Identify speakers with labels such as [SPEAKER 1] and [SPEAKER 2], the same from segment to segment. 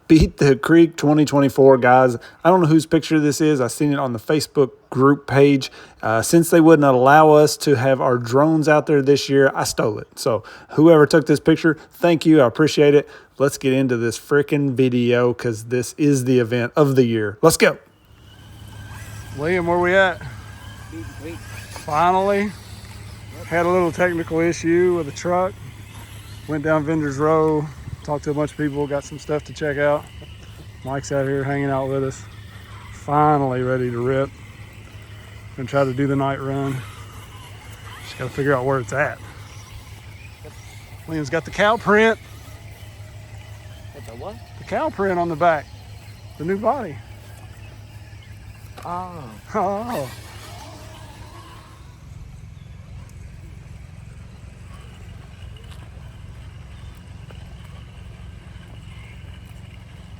[SPEAKER 1] Beat the Creek 2024, guys. I don't know whose picture this is. I seen it on the Facebook group page. Since they wouldn't allow us to have our drones out there this year, I stole it. So whoever took this picture, thank you. I appreciate it. Let's get into this freaking video because this is the event of the year. Let's go. Liam, where we at?
[SPEAKER 2] Beat the Creek.
[SPEAKER 1] Finally. Had a little technical issue with the truck. Went down Vendors Row. Talked to a bunch of people, got some stuff to check out. Mike's out here hanging out with us. Finally ready to rip. Gonna try to do the night run. Just gotta figure out where it's at. Liam's got the cow print.
[SPEAKER 2] What the what?
[SPEAKER 1] The cow print on the back. The new body.
[SPEAKER 2] Oh.
[SPEAKER 1] Oh.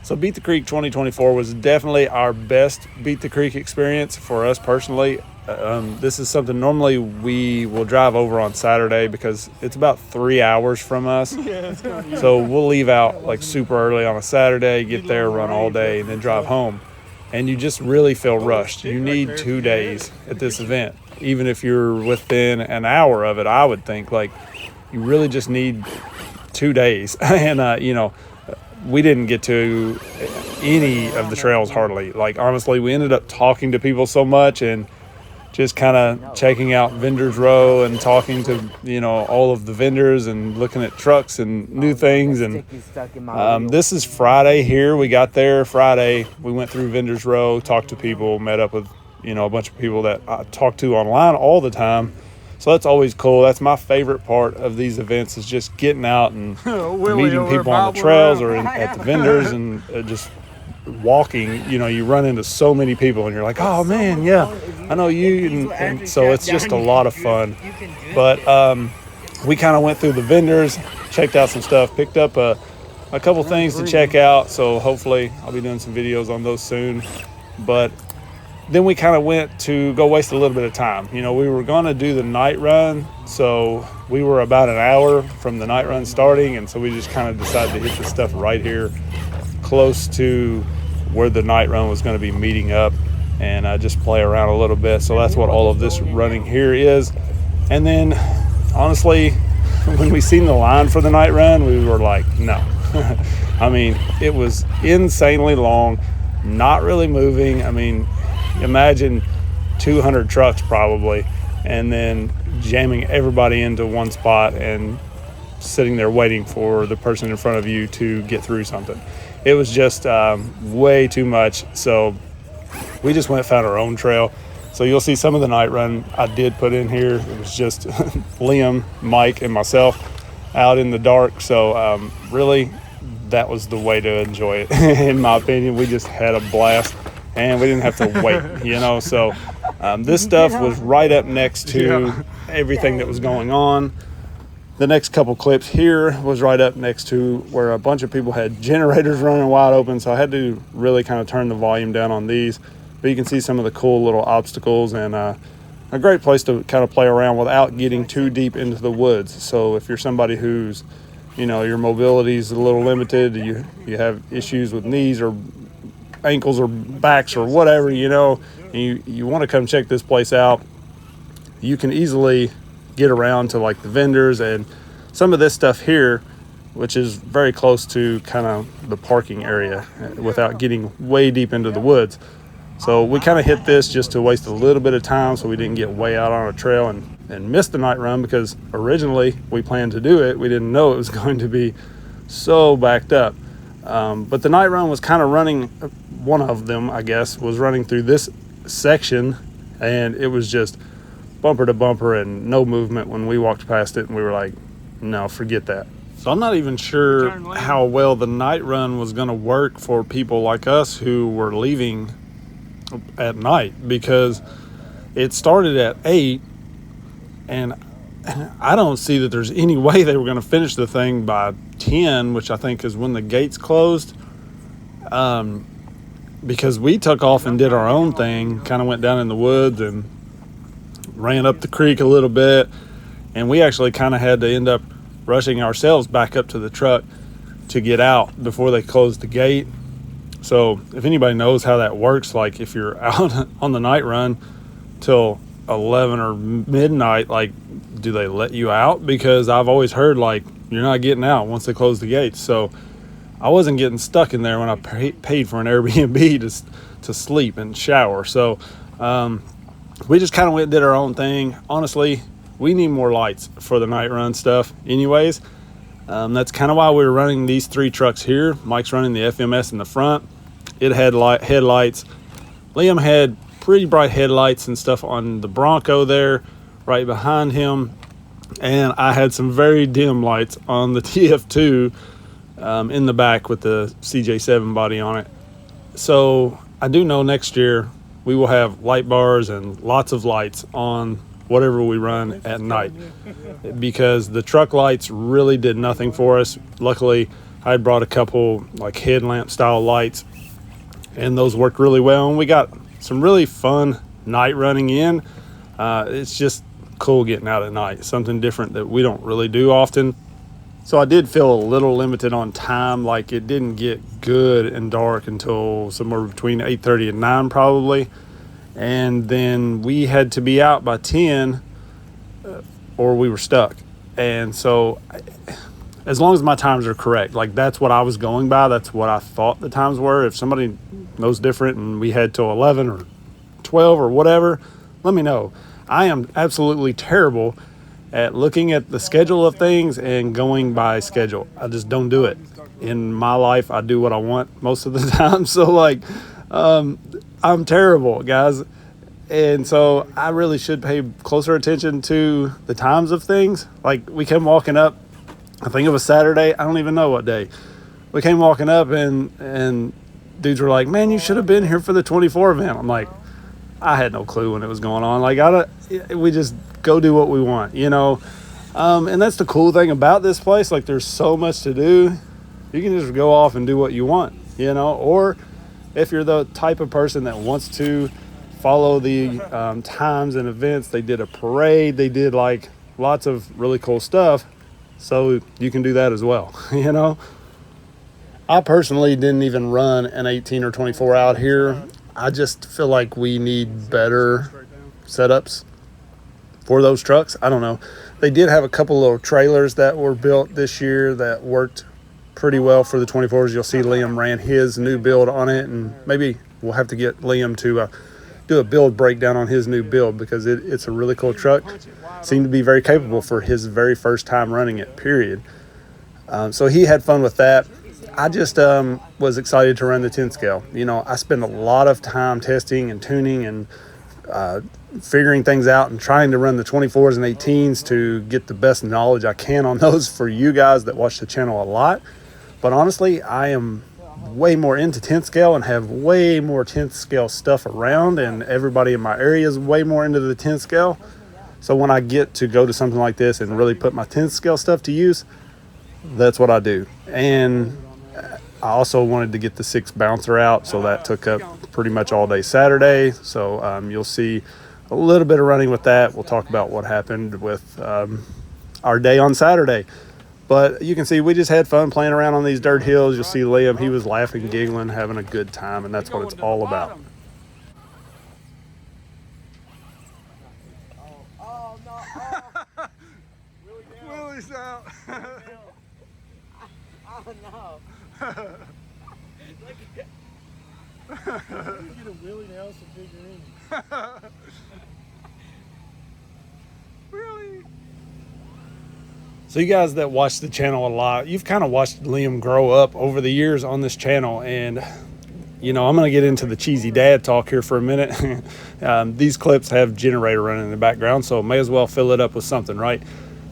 [SPEAKER 1] So Beat the Creek 2024 was definitely our best Beat the Creek experience for us personally. This is something normally we will drive over on Saturday because it's about 3 hours from us. So we'll leave out like super early on a Saturday, get there, run all day, and then drive home. And you just really feel rushed. You need 2 days at this event. Even if you're within an hour of it, I would think like you really just need 2 days. And, we didn't get to any of the trails hardly. Like, honestly, we ended up talking to people so much and just kind of checking out Vendors Row and talking to, all of the vendors and looking at trucks and new things. And this is Friday here. We got there Friday. We went through Vendors Row, talked to people, met up with, a bunch of people that I talk to online all the time. So that's always cool. That's my favorite part of these events is just getting out and meeting people on the trails or at the vendors and just walking. You run into so many people and you're like, oh man, yeah, I know you. And so it's just a lot of fun. But we kind of went through the vendors, checked out some stuff, picked up a couple things to check out. So hopefully I'll be doing some videos on those soon. But then we kind of went to go waste a little bit of time. We were going to do the night run, so we were about an hour from the night run starting, and so we just kind of decided to hit the stuff right here close to where the night run was going to be meeting up and just play around a little bit. So that's what all of this running here is. And then, honestly, when we seen the line for the night run, we were like, no. I mean, it was insanely long, not really moving. I mean, imagine 200 trucks probably, and then jamming everybody into one spot and sitting there waiting for the person in front of you to get through something. It was just way too much. So we just went and found our own trail. So you'll see some of the night run I did put in here. It was just Liam, Mike, and myself out in the dark. So really, that was the way to enjoy it. In my opinion, we just had a blast. And we didn't have to wait, So this stuff was right up next to everything that was going on. The next couple clips here was right up next to where a bunch of people had generators running wide open. So I had to really kind of turn the volume down on these. But you can see some of the cool little obstacles and a great place to kind of play around without getting too deep into the woods. So if you're somebody who's, your mobility is a little limited, you have issues with knees or ankles or backs or whatever, and you want to come check this place out, you can easily get around to like the vendors and some of this stuff here, which is very close to kind of the parking area without getting way deep into the woods. So we kind of hit this just to waste a little bit of time so we didn't get way out on a trail and miss the night run, because originally we planned to do it. We didn't know it was going to be so backed up. But the night run was kind of running, one of them, I guess, was running through this section, and it was just bumper to bumper and no movement when we walked past it, and we were like, no, forget that. So I'm not even sure how well the night run was going to work for people like us who were leaving at night, because it started at 8, and I don't see that there's any way they were going to finish the thing by 10, which I think is when the gates closed. Because we took off and did our own thing, kind of went down in the woods and ran up the creek a little bit. And we actually kind of had to end up rushing ourselves back up to the truck to get out before they closed the gate. So if anybody knows how that works, like if you're out on the night run till 11 or midnight, like, do they let you out? Because I've always heard like you're not getting out once they close the gates. So I wasn't getting stuck in there when I paid for an Airbnb to sleep and shower. So we just kind of went and did our own thing. Honestly, we need more lights for the night run stuff anyways. That's kind of why we were running these 3 trucks here. Mike's running the FMS in the front. It had headlights. Liam had pretty bright headlights and stuff on the Bronco there right behind him. And I had some very dim lights on the TF2 in the back with the CJ7 body on it. So I do know next year we will have light bars and lots of lights on whatever we run at night, because the truck lights really did nothing for us. Luckily, I had brought a couple like headlamp style lights, and those worked really well, and we got some really fun night running in. It's just cool getting out at night, something different that we don't really do often. So I did feel a little limited on time. Like, it didn't get good and dark until somewhere between 8:30 and 9 probably. And then we had to be out by 10 or we were stuck. And so as long as my times are correct, like that's what I was going by. That's what I thought the times were. If somebody knows different and we had till 11 or 12 or whatever, let me know. I am absolutely terrible at looking at the schedule of things and going by schedule. I just don't do it. In my life, I do what I want most of the time. So like, I'm terrible, guys. And so I really should pay closer attention to the times of things. Like, we came walking up, I think it was Saturday. I don't even know what day. We came walking up and dudes were like, man, you should have been here for the 24 event. I'm like, I had no clue when it was going on. Like, we just go do what we want, you know? And that's the cool thing about this place. Like, there's so much to do. You can just go off and do what you want, you know? Or if you're the type of person that wants to follow the times and events, they did a parade. They did like lots of really cool stuff. So you can do that as well, you know? I personally didn't even run an 18 or 24 out here. I just feel like we need better setups for those trucks. I don't know. They did have a couple little trailers that were built this year that worked pretty well for the 24s. You'll see Liam ran his new build on it, and maybe we'll have to get Liam to do a build breakdown on his new build, because it's a really cool truck. Seemed to be very capable for his very first time running it, period. So he had fun with that. I just was excited to run the 10 scale. You know, I spend a lot of time testing and tuning and figuring things out and trying to run the 24s and 18s to get the best knowledge I can on those for you guys that watch the channel a lot. But honestly, I am way more into 10th scale and have way more 10th scale stuff around, and everybody in my area is way more into the 10th scale. So when I get to go to something like this and really put my 10th scale stuff to use, that's what I do. And I also wanted to get the 6 bouncer out, so that took up pretty much all day Saturday. So you'll see a little bit of running with that. We'll talk about what happened with our day on Saturday. But you can see we just had fun playing around on these dirt hills. You'll see Liam, he was laughing, giggling, having a good time, and that's what it's all about.
[SPEAKER 2] Oh, no. Oh.
[SPEAKER 1] Willie's out.
[SPEAKER 2] Oh, no.
[SPEAKER 3] Get a Willie Nelson figurine.
[SPEAKER 1] Really? So you guys that watch the channel a lot, you've kind of watched Liam grow up over the years on this channel. And, you know, I'm going to get into the cheesy dad talk here for a minute. These clips have generator running in the background, so may as well fill it up with something, right?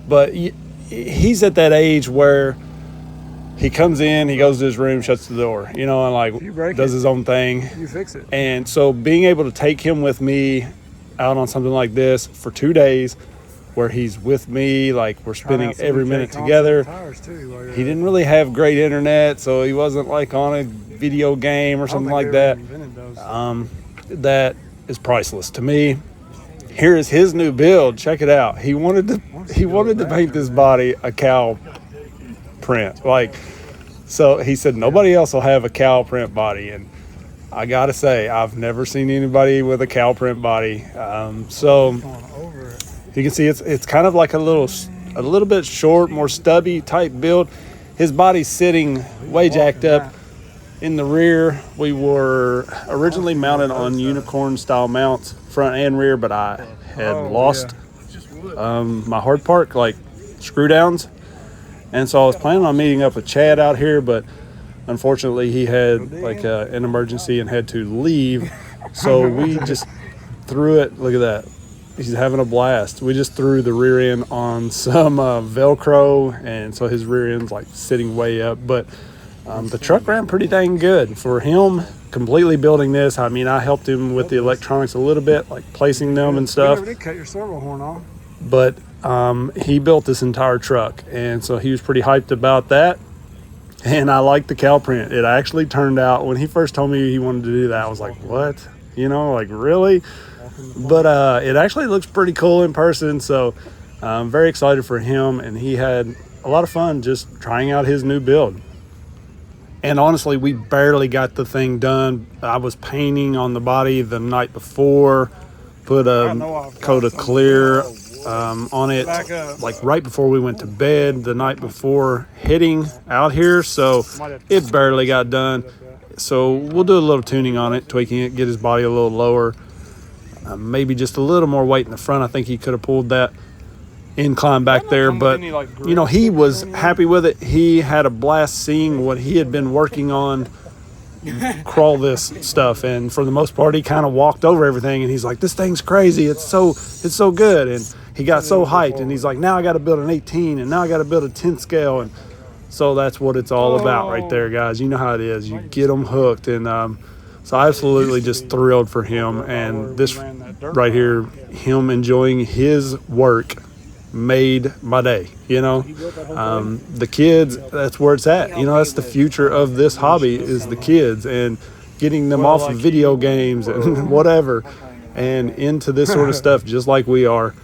[SPEAKER 1] But he's at that age where he comes in, he goes to his room, shuts the door, you know, and like does his own thing.
[SPEAKER 3] You fix it.
[SPEAKER 1] And so being able to take him with me out on something like this for 2 days, where he's with me, like we're spending every minute together. He didn't really have great internet, so he wasn't like on a video game or something like that. That is priceless to me. Here is his new build. Check it out. He wanted to paint this body a cow print, like So he said nobody else will have a cow print body, and I gotta say I've never seen anybody with a cow print body. So
[SPEAKER 3] Going over it.
[SPEAKER 1] you can see it's kind of like a little bit short, more stubby type build. His body's sitting way jacked up. In the rear, we were originally mounted on unicorn style mounts, front and rear, but I had lost my hard part, like screw downs. And so I was planning on meeting up with Chad out here, but unfortunately he had like an emergency and had to leave. So we just threw it. Look at that. He's having a blast. We just threw the rear end on some Velcro, and so his rear end's like sitting way up. But the truck ran pretty dang good for him. Completely building this. I mean, I helped him with the electronics a little bit, like placing them and stuff.
[SPEAKER 3] You did cut your servo horn off.
[SPEAKER 1] But he built this entire truck, and so he was pretty hyped about that. And I like the cow print. It actually turned out, when he first told me he wanted to do that, I was like, what? You know, like, really? But it actually looks pretty cool in person, so I'm very excited for him, and he had a lot of fun just trying out his new build. And honestly, we barely got the thing done. I was painting on the body the night before, put a coat of clear on it, like right before we went to bed the night before hitting out here, so it barely got done. So we'll do a little tuning on it, tweaking it, get his body a little lower, maybe just a little more weight in the front. I think he could have pulled that incline back there, but you know, he was happy with it. He had a blast seeing what he had been working on crawl this stuff, and for the most part he kind of walked over everything, and he's like, this thing's crazy, it's so good. And he got so hyped, and he's like, now I got to build an 18, and now I got to build a 10 scale. And so that's what it's all about right there, guys. You know how it is. You get them hooked. And so I absolutely just thrilled for him. And this right here, him enjoying his work, made my day. You know, the kids, that's where it's at. You know, that's the future of this hobby, is the kids, and getting them off of video games and whatever and into this sort of stuff, just like we are.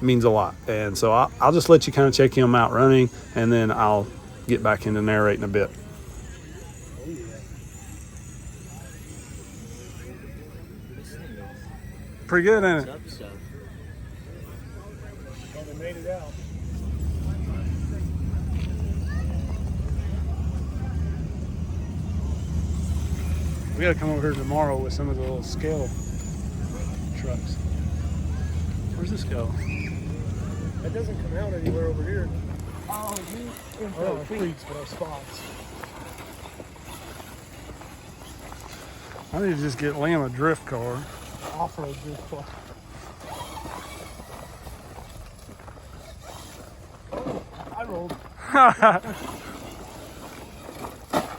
[SPEAKER 1] Means a lot. And so I'll just let you kind of check him out running, and then I'll get back into narrating a bit. Pretty good, ain't it?
[SPEAKER 3] They made it out. We gotta come over here tomorrow with some of the little scale trucks. Where's this go? That doesn't come out anywhere over here.
[SPEAKER 2] Oh, you
[SPEAKER 3] Freaks, but our spots.
[SPEAKER 1] I need to just get Liam a drift car.
[SPEAKER 3] Off-road drift car. Oh, I rolled.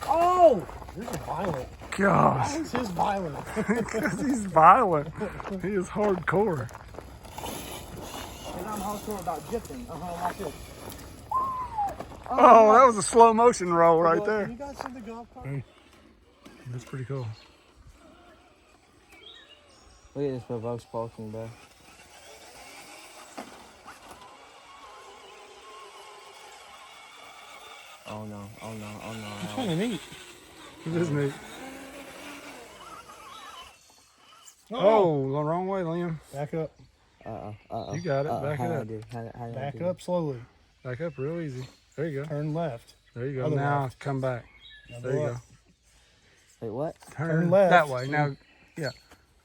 [SPEAKER 3] Oh! This is violent.
[SPEAKER 1] Gosh.
[SPEAKER 3] This is violent.
[SPEAKER 1] Because he's violent. He is hardcore.
[SPEAKER 2] And I'm hardcore about jipping. Like this.
[SPEAKER 1] Oh, that was a slow motion roll right there.
[SPEAKER 3] You guys see the golf cart?
[SPEAKER 1] Hey, that's pretty cool.
[SPEAKER 4] Look at this Bugs parking, bro. Oh no, oh no, oh no.
[SPEAKER 3] It's kind of neat.
[SPEAKER 1] It is neat. Oh, the wrong way, Liam.
[SPEAKER 3] Back up.
[SPEAKER 1] You got it. Back it up.
[SPEAKER 3] Back up slowly.
[SPEAKER 1] Back up real easy. There you go.
[SPEAKER 3] Turn left.
[SPEAKER 1] There you go.
[SPEAKER 3] Other
[SPEAKER 1] Now
[SPEAKER 3] left.
[SPEAKER 1] come back.
[SPEAKER 3] Now
[SPEAKER 1] There you go.
[SPEAKER 3] up.
[SPEAKER 4] Wait, what?
[SPEAKER 1] Turn
[SPEAKER 3] left.
[SPEAKER 1] that way. Now, yeah.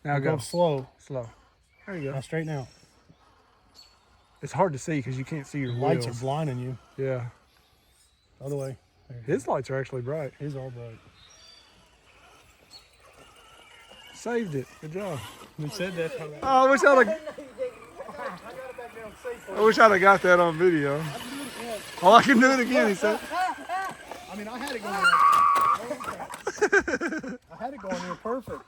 [SPEAKER 1] Now
[SPEAKER 3] Go
[SPEAKER 1] go.
[SPEAKER 3] slow.
[SPEAKER 1] Slow. There you
[SPEAKER 3] Now
[SPEAKER 1] go.
[SPEAKER 3] straighten out.
[SPEAKER 1] It's hard to see because you can't see your
[SPEAKER 3] Lights
[SPEAKER 1] wheels.
[SPEAKER 3] are blinding you.
[SPEAKER 1] Yeah.
[SPEAKER 3] Other way. There.
[SPEAKER 1] His lights are actually bright.
[SPEAKER 3] His all bright.
[SPEAKER 1] Saved it. Good job.
[SPEAKER 3] We said that.
[SPEAKER 1] Oh, I wish I'd have. I wish I'd have got that on video. Oh, I can do it again, he said.
[SPEAKER 3] I mean, I had it going. I had it going there perfect.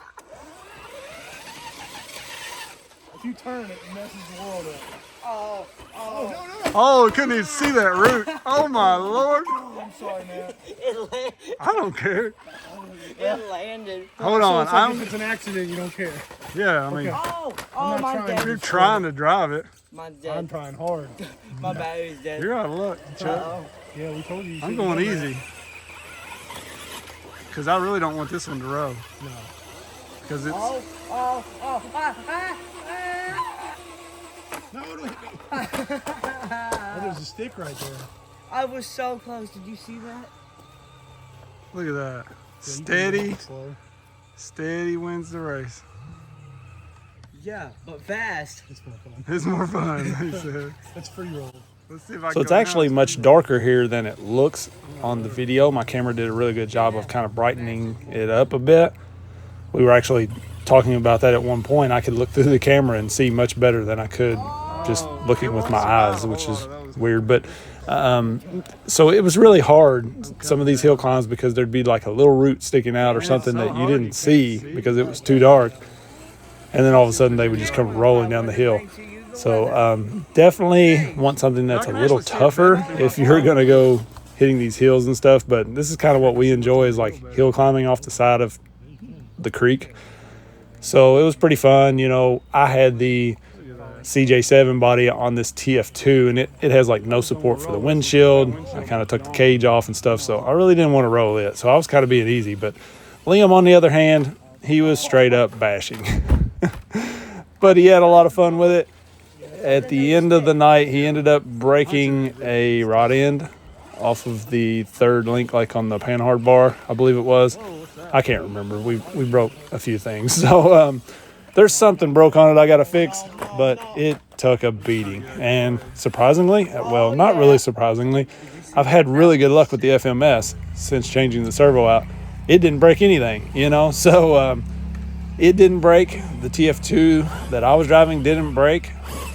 [SPEAKER 3] If you turn it, it messes the world up.
[SPEAKER 2] Oh,
[SPEAKER 3] No.
[SPEAKER 1] Oh, couldn't even see that route. Oh my lord.
[SPEAKER 3] I'm sorry, man.
[SPEAKER 1] I don't care.
[SPEAKER 2] it landed.
[SPEAKER 1] Hold on.
[SPEAKER 3] So it's like if it's an accident, you don't care.
[SPEAKER 1] Yeah, I mean,
[SPEAKER 3] Okay.
[SPEAKER 2] Oh,
[SPEAKER 3] not
[SPEAKER 2] my
[SPEAKER 3] trying
[SPEAKER 2] dad.
[SPEAKER 1] you're trying to drive it.
[SPEAKER 2] Mine's
[SPEAKER 3] I'm
[SPEAKER 2] dead.
[SPEAKER 3] trying hard.
[SPEAKER 2] My battery's dead.
[SPEAKER 1] You're out of luck, Chuck.
[SPEAKER 2] Uh-oh.
[SPEAKER 3] Yeah, we told you.
[SPEAKER 1] I'm going easy.
[SPEAKER 3] Because I really don't want this one to row.
[SPEAKER 2] No.
[SPEAKER 3] Because it's...
[SPEAKER 2] No, don't hit me. Oh, there's a stick right there.
[SPEAKER 4] I was so close. Did you see that?
[SPEAKER 3] Look at that.
[SPEAKER 2] Yeah, you can
[SPEAKER 3] Steady.
[SPEAKER 2] go slow.
[SPEAKER 3] Steady wins the race.
[SPEAKER 4] Yeah, but fast.
[SPEAKER 2] It's more fun.
[SPEAKER 3] It's more fun, he said.
[SPEAKER 2] It's free roll.
[SPEAKER 3] Let's see if I
[SPEAKER 1] So
[SPEAKER 3] can
[SPEAKER 1] it's
[SPEAKER 3] go
[SPEAKER 1] actually
[SPEAKER 3] now.
[SPEAKER 1] much darker here than it looks on the video. My camera did a really good job of kind of brightening it up a bit. We were actually talking about that at one point. I could look through the camera and see much better than I could just looking with my eyes, which is weird. But so it was really hard, some of these hill climbs, because there'd be like a little root sticking out or something that you didn't see because it was too dark. And then all of a sudden they would just come rolling down the hill. So definitely want something that's a little tougher if you're going to go hitting these hills and stuff. But this is kind of what we enjoy, is like hill climbing off the side of the creek. So it was pretty fun. You know, I had the CJ7 body on this TF2, and it has like no support for the windshield. I kind of took the cage off and stuff, so I really didn't want to roll it. So I was kind of being easy. But Liam, on the other hand, he was straight up bashing. But he had a lot of fun with it. At the end of the night, he ended up breaking a rod end off of the third link, like on the panhard bar, I believe it was. I can't remember. We broke a few things. So there's something broke on it I got to fix, but it took a beating. And surprisingly, well, not really surprisingly, I've had really good luck with the FMS since changing the servo out. It didn't break anything, you know. So it didn't break. The TF2 that I was driving didn't break.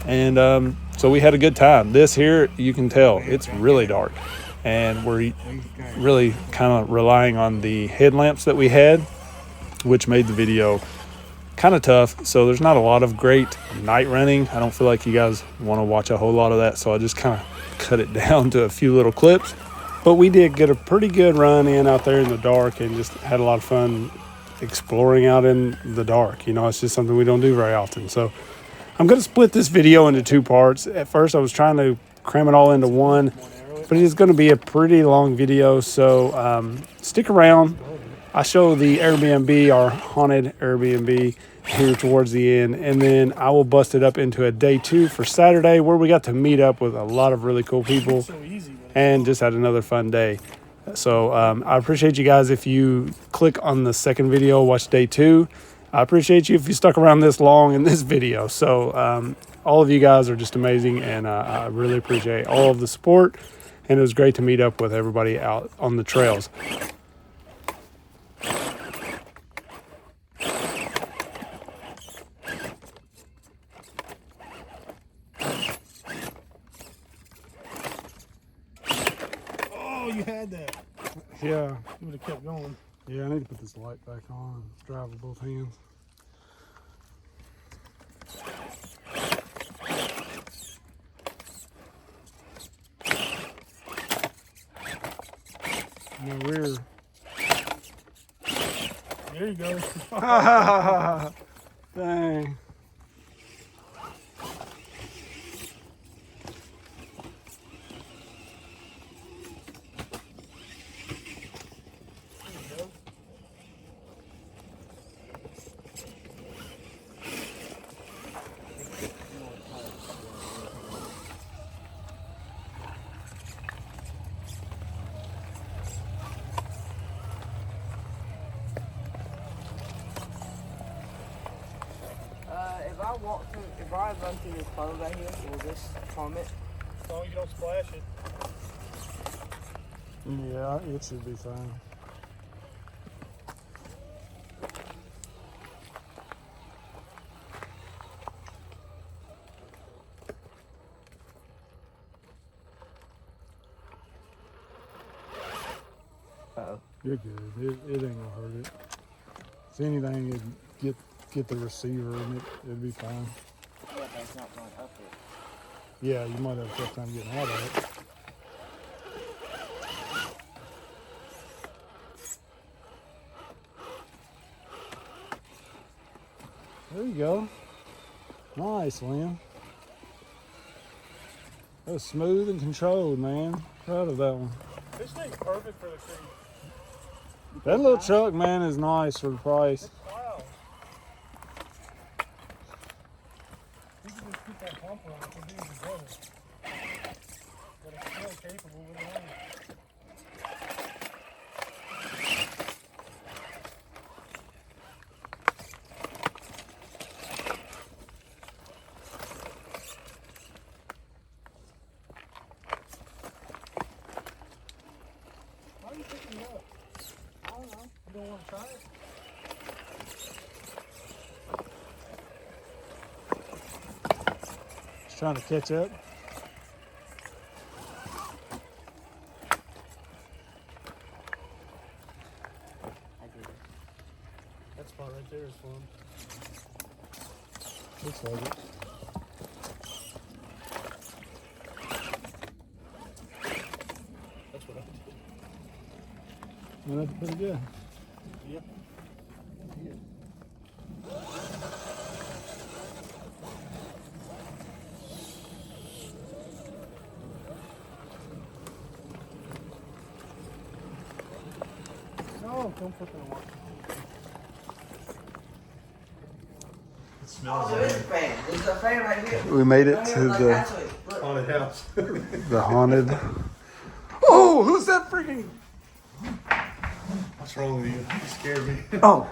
[SPEAKER 1] And so we had a good time. This here, you can tell, it's really dark. And we're really kind of relying on the headlamps that we had, which made the video kind of tough. So there's not a lot of great night running. I don't feel like you guys want to watch a whole lot of that. So I just kind of cut it down to a few little clips. But we did get a pretty good run in out there in the dark and just had a lot of fun exploring out in the dark. You know, it's just something we don't do very often. So I'm going to split this video into two parts. At first, I was trying to cram it all into one, but it is going to be a pretty long video. So stick around. I show the Airbnb, our haunted Airbnb, here towards the end, and then I will bust it up into a day 2 for Saturday, where we got to meet up with a lot of really cool people and just had another fun day. So I appreciate you guys if you click on the second video, watch day 2. I appreciate you if you stuck around this long in this video. So all of you guys are just amazing, and I really appreciate all of the support, and it was great to meet up with everybody out on the trails.
[SPEAKER 2] Oh, you had that.
[SPEAKER 3] Yeah.
[SPEAKER 2] You would have kept going.
[SPEAKER 3] Yeah, I need to put this light back on. Drive with both hands. No rear.
[SPEAKER 2] There you go.
[SPEAKER 3] Dang.
[SPEAKER 4] If I run through this puddle right here, will this calm it?
[SPEAKER 2] As long as you don't splash it.
[SPEAKER 3] Yeah, it should be fine.
[SPEAKER 4] Uh-oh.
[SPEAKER 3] You're good. It ain't gonna hurt it. If anything, it'd get the receiver and it'd be fine.
[SPEAKER 4] Yeah, but it's not going up it.
[SPEAKER 3] Yeah, you might have a tough time getting out of it. There you go. Nice, Liam. That was smooth and controlled, man. Proud of that one.
[SPEAKER 2] This thing's perfect for the creek.
[SPEAKER 1] That little truck, man, is nice for the price.
[SPEAKER 3] Wow. We can just put that bumper on it and do it together. But it's still capable with it on. Why are you picking it up? I don't know. You don't want to try it?
[SPEAKER 1] Just trying to catch up.
[SPEAKER 3] That spot right there is fun.
[SPEAKER 1] Looks like it.
[SPEAKER 3] That's what I did.
[SPEAKER 1] Well, that's pretty good.
[SPEAKER 3] Yep. No, don't put that on. It smells
[SPEAKER 2] There is a fan. There's a fan right here.
[SPEAKER 1] We made it
[SPEAKER 2] Right
[SPEAKER 1] to
[SPEAKER 2] here, like,
[SPEAKER 1] the
[SPEAKER 2] actually, look.
[SPEAKER 3] haunted house.
[SPEAKER 1] the haunted. Oh, who's that freaking?
[SPEAKER 3] What's wrong with you? You scared me.
[SPEAKER 1] Oh,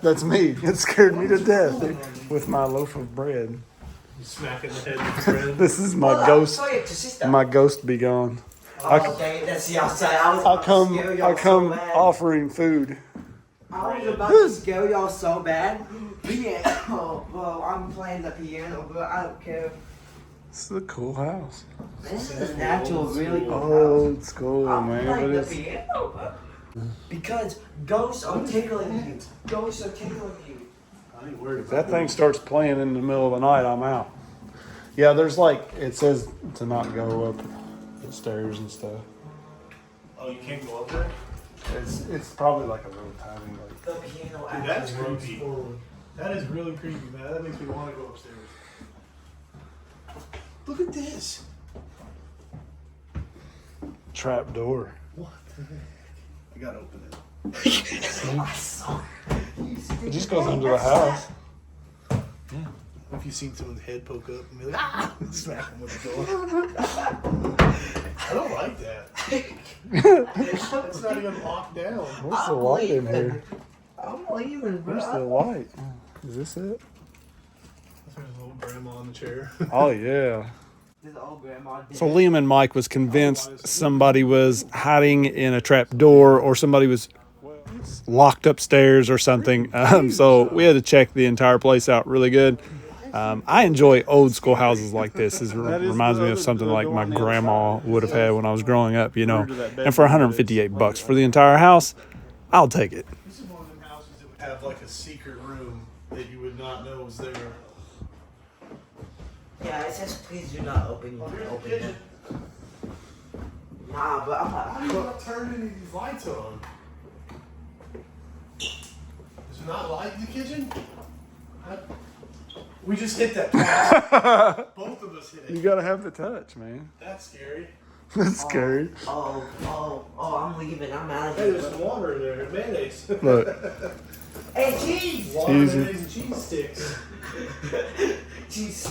[SPEAKER 1] that's me. It scared me to death, dude, with my loaf of bread.
[SPEAKER 3] You smack it in the head with the bread.
[SPEAKER 1] This is my
[SPEAKER 2] Hold on,
[SPEAKER 1] ghost.
[SPEAKER 2] show it to sister.
[SPEAKER 1] My ghost be gone.
[SPEAKER 2] Oh, dang it, that's the outside. I was
[SPEAKER 1] I
[SPEAKER 2] about to
[SPEAKER 1] come,
[SPEAKER 2] scare
[SPEAKER 1] I
[SPEAKER 2] y'all
[SPEAKER 1] come
[SPEAKER 2] so bad.
[SPEAKER 1] offering food.
[SPEAKER 2] I was about to scare y'all so bad. Piano. Well, I'm playing the piano, but I don't care.
[SPEAKER 1] This is a cool house.
[SPEAKER 2] This is a natural, really cool house.
[SPEAKER 1] Old school,
[SPEAKER 2] I'm
[SPEAKER 1] man.
[SPEAKER 2] playing
[SPEAKER 1] But
[SPEAKER 2] the
[SPEAKER 1] it's,
[SPEAKER 2] piano, but because ghosts are tickling you. Ghosts are tickling you.
[SPEAKER 3] I ain't worried
[SPEAKER 1] if
[SPEAKER 3] about
[SPEAKER 1] that thing starts playing in the middle of the night, I'm out. Yeah, there's like, it says to not go up the stairs and stuff.
[SPEAKER 3] Oh, you can't go up there?
[SPEAKER 1] It's probably like a little tiny, like.
[SPEAKER 2] The piano
[SPEAKER 3] Dude, that's
[SPEAKER 2] actually
[SPEAKER 3] creepy.
[SPEAKER 2] forward.
[SPEAKER 3] That is really creepy, man. That makes me want to go upstairs. Look at this.
[SPEAKER 1] Trap door.
[SPEAKER 3] What the heck? I gotta open it.
[SPEAKER 2] I saw it.
[SPEAKER 1] It just goes into the house.
[SPEAKER 3] What if you seen someone's head poke up and be like, ah! Smack them with the door. I don't like that. It's not even locked down.
[SPEAKER 1] Where's the light in here?
[SPEAKER 2] I'm leaving, bro.
[SPEAKER 1] Where's the light? Is this it?
[SPEAKER 3] There's a little grandma on the chair.
[SPEAKER 1] Oh, yeah.
[SPEAKER 2] This old grandma did
[SPEAKER 1] So
[SPEAKER 2] it.
[SPEAKER 1] Liam and Mike was convinced somebody was hiding in a trap door or somebody was locked upstairs or something. So we had to check the entire place out really good. I enjoy old school houses like this. It reminds me of something like my grandma would have had when I was growing up, you know. And for $158 for the entire house, I'll take it.
[SPEAKER 3] This is one of them houses that would have like a secret room that you would not know was there.
[SPEAKER 2] Yeah, it says please do not open. You can open it. Nah, but I'm
[SPEAKER 3] How do you
[SPEAKER 2] not.
[SPEAKER 3] not turn any of these lights on? Is there not light in the kitchen? We just hit that twice. Both of us hit
[SPEAKER 1] You
[SPEAKER 3] it.
[SPEAKER 1] gotta have the touch, man.
[SPEAKER 3] That's scary.
[SPEAKER 1] That's scary.
[SPEAKER 2] Oh, I'm leaving. I'm out of
[SPEAKER 3] Hey,
[SPEAKER 2] here.
[SPEAKER 3] there's some water in there and mayonnaise.
[SPEAKER 1] Look,
[SPEAKER 2] Hey, cheese!
[SPEAKER 3] Water,
[SPEAKER 1] Easy.
[SPEAKER 3] mayonnaise, and cheese sticks.
[SPEAKER 2] Cheese.